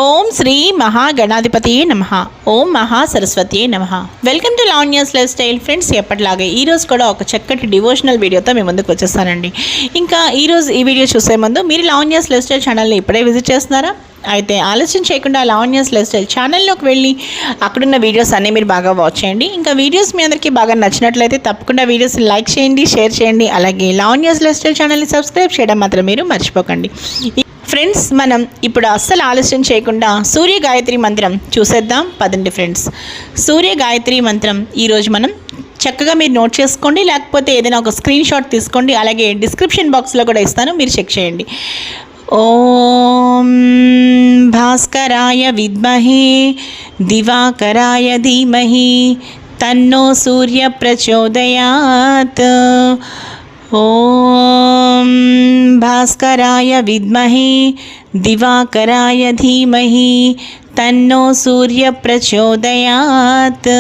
ఓం శ్రీ మహాగణాధిపతి నమః. ఓం మహాసరస్వతి నమః. Welcome to Lavanya's life style. Friends, ఎప్పటిలాగే ఈరోజు కూడా ఒక చక్కటి డివోషనల్ వీడియోతో మీ ముందుకు వచ్చేస్తానండి. ఇంకా ఈరోజు ఈ వీడియో చూసే ముందు మీరు లావణ్యాస్ లైఫ్ స్టైల్ ఛానల్ని ఇప్పుడే విజిట్ చేస్తున్నారా? అయితే ఆలస్యం చేయకుండా లావణ్యాస్ లైఫ్ స్టైల్ ఛానల్లోకి వెళ్ళి అక్కడున్న వీడియోస్ అన్నీ మీరు బాగా వాచ్ చేయండి. ఇంకా వీడియోస్ మీ అందరికీ బాగా నచ్చినట్లయితే తప్పకుండా వీడియోస్ లైక్ చేయండి, షేర్ చేయండి. అలాగే లావణ్యాస్ లైఫ్ స్టైల్ ఛానల్ని సబ్స్క్రైబ్ చేయడం మాత్రం మీరు మర్చిపోకండి. ఫ్రెండ్స్, మనం ఇప్పుడు అస్సలు ఆలస్యం చేయకుండా సూర్య గాయత్రి మంత్రం చూసేద్దాం పదండి. ఫ్రెండ్స్, సూర్య గాయత్రి మంత్రం ఈరోజు మనం చక్కగా మీరు నోట్ చేసుకోండి, లేకపోతే ఏదైనా ఒక స్క్రీన్ షాట్ తీసుకోండి. అలాగే డిస్క్రిప్షన్ బాక్స్లో కూడా ఇస్తాను, మీరు చెక్ చేయండి. ఓం భాస్కరాయ విద్మహే దివాకరాయ ధీమహి తన్నో సూర్య ప్రచోదయాత్. ఓం భాస్కరాయ విద్మహే దివాకరాయ ధీమహి తన్నో సూర్య ప్రచోదయాత్.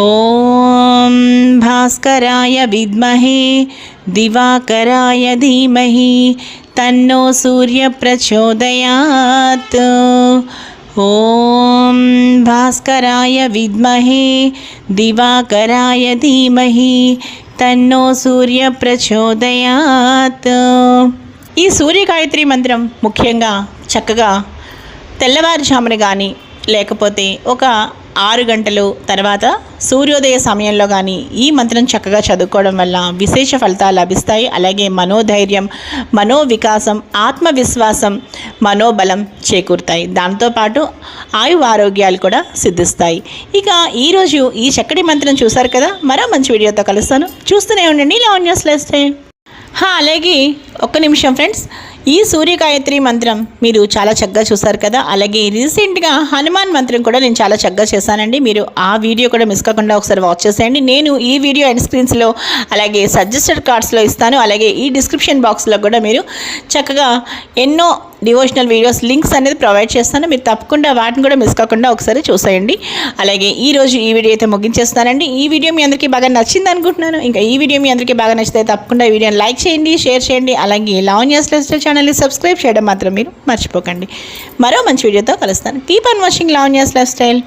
ఓం భాస్కరాయ విద్మహే దివాకరాయ ధీమహి తన్నో సూర్య ప్రచోదయాత్. ఓం భాస్కరాయ విద్మహే దివాకరాయ ధీమహి తన్నో సూర్య ప్రచోదయాత్. ఈ సూర్య గాయత్రి మంత్రం ముఖ్యంగా చక్కగా తెల్లవారుజామున కానీ లేకపోతే ఒక 6 గంటలు తర్వాత సూర్యోదయ సమయంలో కానీ ఈ మంత్రం చక్కగా చదువుకోవడం వల్ల విశేష ఫలితాలు లభిస్తాయి. అలాగే మనోధైర్యం, మనోవికాసం, ఆత్మవిశ్వాసం, మనోబలం చేకూరుతాయి. దాంతోపాటు ఆరోగ్యాలు కూడా సిద్ధిస్తాయి. ఇక ఈరోజు ఈ చక్కటి మంత్రం చూసారు కదా, మరో మంచి వీడియోతో కలుస్తాను. చూస్తూనే ఉండండి లావణ్యాస్ లైఫ్ స్టైల్. అలాగే ఒక్క నిమిషం ఫ్రెండ్స్, ఈ సూర్య గాయత్రి మంత్రం మీరు చాలా చక్కగా చూసారు కదా. అలాగే రీసెంట్గా హనుమాన్ మంత్రం కూడా నేను చాలా చక్కగా చేశానండి. మీరు ఆ వీడియో కూడా మిస్ కాకుండా ఒకసారి వాచ్ చేసేయండి. నేను ఈ వీడియో ఎండ్ స్క్రీన్స్లో అలాగే సజెస్టెడ్ కార్డ్స్లో ఇస్తాను. అలాగే ఈ డిస్క్రిప్షన్ బాక్స్లో కూడా మీరు చక్కగా ఎన్నో డివోషనల్ వీడియోస్ లింక్స్ అనేది ప్రొవైడ్ చేస్తాను. మీరు తప్పకుండా వాటిని కూడా మిస్ కాకుండా ఒకసారి చూసేయండి. అలాగే ఈరోజు ఈ వీడియో అయితే ముగించేస్తానండి. ఈ వీడియో మీ అందరికీ బాగా నచ్చింది అనుకుంటున్నాను. ఇంకా ఈ వీడియో మీ అందరికీ బాగా నచ్చితే తప్పకుండా ఈ వీడియోని లైక్ చేయండి, షేర్ చేయండి. అలాగే లావణ్యాస్ లైఫ్ స్టైల్ ఛానల్ని సబ్స్క్రైబ్ చేయడం మాత్రం మీరు మర్చిపోకండి. మరో మంచి వీడియోతో కలుస్తాను. Keep on watching Lavanya's life style.